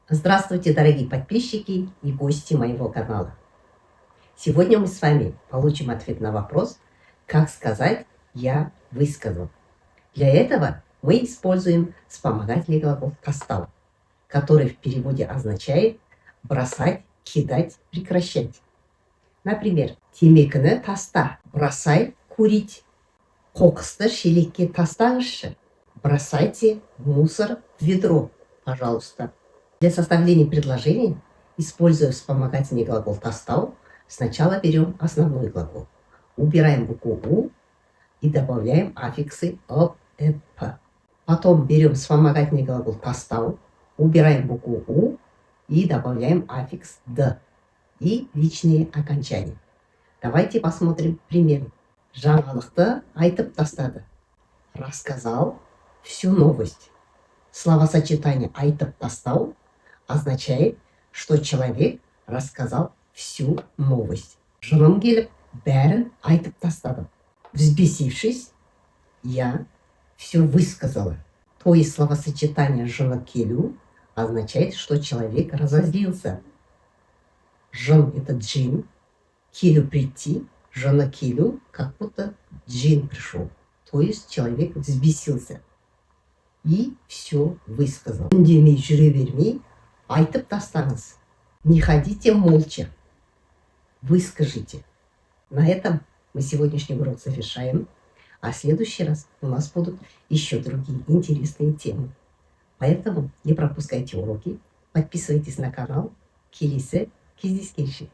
Здравствуйте, дорогие подписчики и гости моего канала. Сегодня мы с вами получим ответ на вопрос, как сказать «я высказал». Для этого мы используем вспомогательный глагол «кастал», который в переводе означает бросать, кидать, прекращать. Например, темекіні таста, бросай курить. Қоқысты шелекке тастаңызшы. Бросайте мусор в ведро, пожалуйста. Для составления предложения, используя вспомогательный глагол «тастау», сначала берем основной глагол, убираем букву «у» и добавляем аффиксы «об», «эп». Потом берем вспомогательный глагол «тастау», убираем букву «у» и добавляем аффикс «д» и личные окончания. Давайте посмотрим примеры. Жаңалықты айтып тастады. Рассказал всю новость. Словосочетание «айтып тастау» означает, что человек рассказал всю новость. Жыным келіп, бәрін айтып тастадым. Взбесившись, я все высказала. То есть словосочетание «жыны келу» означает, что человек разозлился. Жын – это джин, келу – прийти, жыны келу – как будто джин пришел. То есть человек взбесился и все высказал. Үндемей жүре бермей, айтып тастаңыз. Не ходите молча. Выскажите. На этом мы сегодняшний урок завершаем. А в следующий раз у нас будут еще другие интересные темы. Поэтому не пропускайте уроки. Подписывайтесь на канал. Келесі кездескенше.